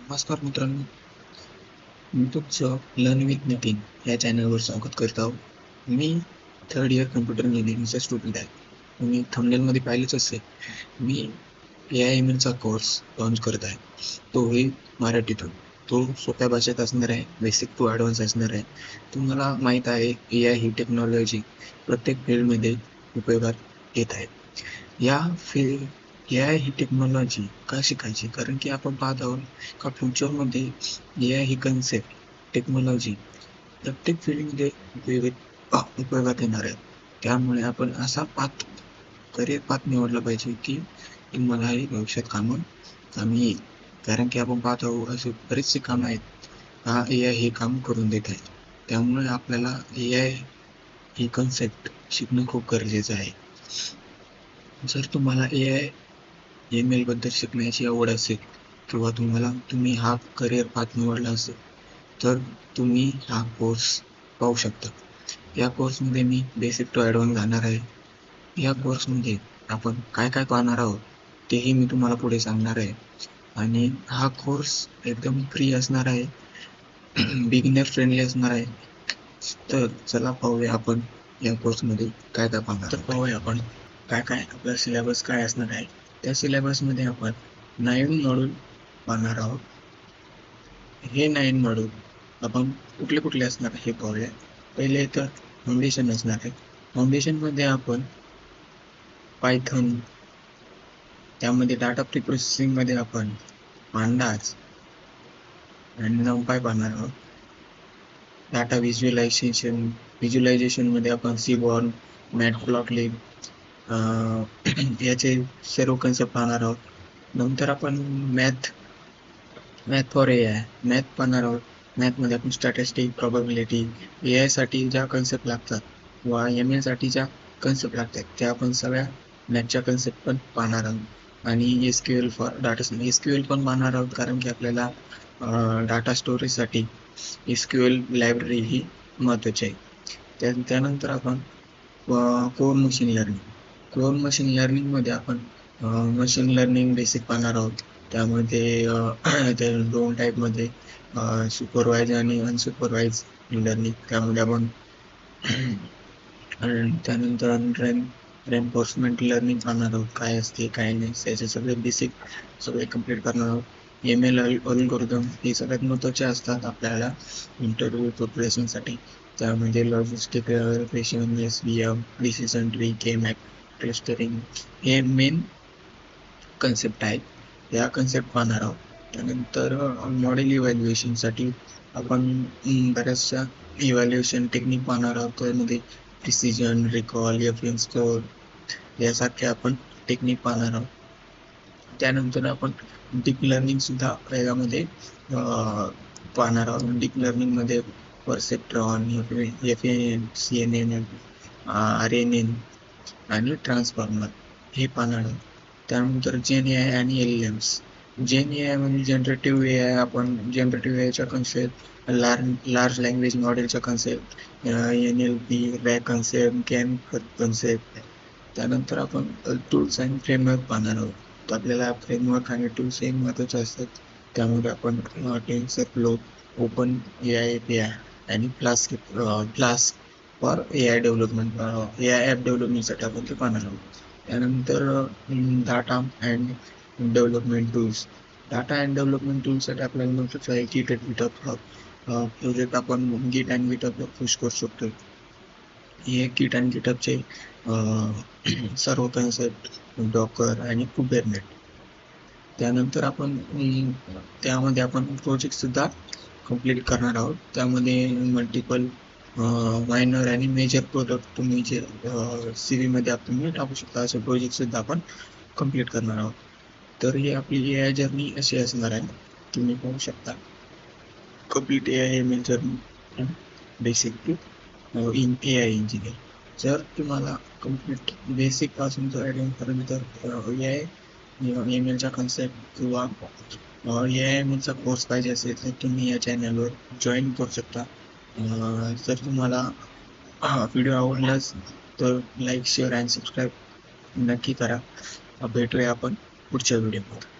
नमस्कार मित्रांनो, मी तुमचं लर्न विथ नितीन या चॅनलवर स्वागत करत आहोत. मी थर्ड इयर कम्प्युटर इंजिनिअरिंगचा स्टुडंट आहे. तुम्ही थंबनेलमध्ये पाहिलंच असेल, मी AIML कोर्स लॉन्च करत आहे. तोही मराठीतून. तो सोप्या भाषेत असणार आहे, बेसिक टू ॲडव्हान्स असणार आहे. तुम्हाला माहीत आहे AI ही टेक्नॉलॉजी प्रत्येक फील्डमध्ये उपयोगात येत आहे. या AI ही टेक्नॉलॉजी का शिकायची? कारण की आपण पाहत आहोत का फ्युचरमध्ये AI ही कन्सेप्ट टेक्नॉलॉजी प्रत्येक फील्डमध्ये उपयोगात येणार आहे. त्यामुळे आपण असा करिअर पाथ निवडला पाहिजे की तुम्हालाही भविष्यात कामी येईल. कारण की आपण पाहत आहोत असे बरेचसे काम आहेत हा AI हे काम करून देत आहे. त्यामुळे आपल्याला AI ही कन्सेप्ट शिकणं खूप गरजेचं आहे. जर तुम्हाला AIML बद्दल शिकण्याची आवड असेल किंवा तुम्ही हा करिअर पाथ निवडला असेल तर तुम्ही हा कोर्स पाहू शकता. या कोर्समध्ये मी बेसिक टू ॲडव्हान्स जाणार आहे. या कोर्समध्ये आपण काय काय पाहणार आहोत तेही मी तुम्हाला पुढे सांगणार आहे. आणि हा कोर्स एकदम फ्री असणार आहे, बिगिनर फ्रेंडली असणार आहे. तर चला पाहूया आपण या कोर्समध्ये काय काय पाहणार. तर पाहूया आपण काय काय आपला सिलेबस काय असणार आहे. त्या सिलेबसमध्ये आपण 9 मॉड्यूल पाहणार आहोत. हे 9 मॉड्यूल आपण कुठले कुठले असणार हे पाहूया. पहिले तर फाउंडेशन असणार आहे. फाउंडेशनमध्ये आपण पायथन, त्यामध्ये डाटा प्री प्रोसेसिंगमध्ये आपण पांडाज आणि NumPy पाहणार आहोत. डाटा व्हिज्युअलायझेशनमध्ये आपण सीबॉर्न, मॅटप्लॉटलिब याचे सर्व कन्सेप्ट पाहणार आहोत. नंतर आपण मॅथ फॉर AI मॅथ पाहणार आहोत. मॅथमध्ये आपण स्टॅटिस्टिक, प्रॉबॅबिलिटी, AI साठी ज्या कन्सेप्ट लागतात किंवा ML साठी ज्या कन्सेप्ट लागतात त्या आपण सगळ्या मॅथच्या कन्सेप्ट पण पाहणार आहोत. आणि SQL फॉर डाटा SQL पण पाहणार आहोत, कारण की आपल्याला डाटा स्टोरेजसाठी SQL लायब्ररी ही महत्त्वाची आहे. त्यानंतर आपण कोर मशीन लर्निंगमध्ये आपण मशीन लर्निंग बेसिक पाहणार आहोत. त्यामध्ये ते 2 टाईपमध्ये सुपरवाइज आणि अनसुपरवाइज लर्निंग. त्यामध्ये आपण त्यानंतर रेनफोर्समेंट लर्निंग पाहणार आहोत. काय असते काय नाही त्याचे सगळे बेसिक कंप्लीट करणार आहोत. ML अल्गोरिदम हे सगळ्यात महत्त्वाचे असतात आपल्याला इंटरव्ह्यू प्रिपरेशनसाठी. त्यामध्ये logistic regression, SVM, decision tree, K-मॅप, क्लस्टरिंग हे मेन कन्सेप्ट आहेत. या कन्सेप्ट पाहणार आहोत. त्यानंतर मॉडेल इव्हॅल्युएशनसाठी आपण बऱ्याचशा इव्हॅल्युएशन टेक्निक पाहणार आहोत. त्यामध्ये प्रिसिजन, रिकॉल, FN स्कोर यासारखे आपण टेक्निक पाहणार आहोत. त्यानंतर आपण डीप लर्निंग सुद्धा यामध्ये पाहणार आहोत. डीप लर्निंगमध्ये परसेप्ट्रॉन, CNN, RNN आणि ट्रान्सफॉर्मर हे पाहणार आहोत. त्यानंतर GenAI आणि LLMs. GenAI म्हणजे जनरेटिव्ह AI. आपण जनरेटिव्ह AIच्या कन्सेप्ट, लार्ज लँग्वेज मॉडेलच्या concept, NLP, RAG concept, CAN concept. त्यानंतर आपण टूल्स आणि फ्रेमवर्क पाहणार आहोत. तर आपल्याला फ्रेमवर्क आणि टूल्स हे महत्त्वाचे असतात. त्यामध्ये आपण टेन्सरफ्लो, ओपन AI API आणि फ्लास्क फॉर AI डेव्हलपमेंट, AI ॲप डेव्हलपमेंटसाठी आपण ते पाहणार आहोत. त्यानंतर data and development tools. Data and development टूल्ससाठी आपल्याला महत्त्वाचं आहे Git आणि GitHub प्रोजेक्ट आपण Git आणि GitHubला पुश करू शकतो. हे Git आणि GitHubचे सर्व कन्सेप्ट, डॉकर आणि कुबेरनेट. त्यानंतर आपण त्यामध्ये आपण प्रोजेक्ट सुद्धा कंप्लीट करणार आहोत. त्यामध्ये मल्टिपल मायनर आणि मेजर प्रोडक्ट तुम्ही जे CV मध्ये तुम्ही टाकू शकता असे प्रोजेक्ट सुद्धा आपण कंप्लीट करणार आहोत. तर ही आपली AI जर्नी अशी असणार आहे. तुम्ही पाहू शकता complete AIML journey basic to in AI engineer. जर तुम्हाला कंप्लीट बेसिक पासून जर ॲडव्हान्सपर्यंत AIMLचा कन्सेप्ट किंवा AIMLचा कोर्स पाहिजे असेल तर तुम्ही या चॅनलवर जॉईन करू शकता. जर तुम्हाला व्हिडिओ आवडलाच तर लाईक, शेअर आणि सबस्क्राईब नक्की करा. भेटूया आपण पुढच्या व्हिडिओमध्ये.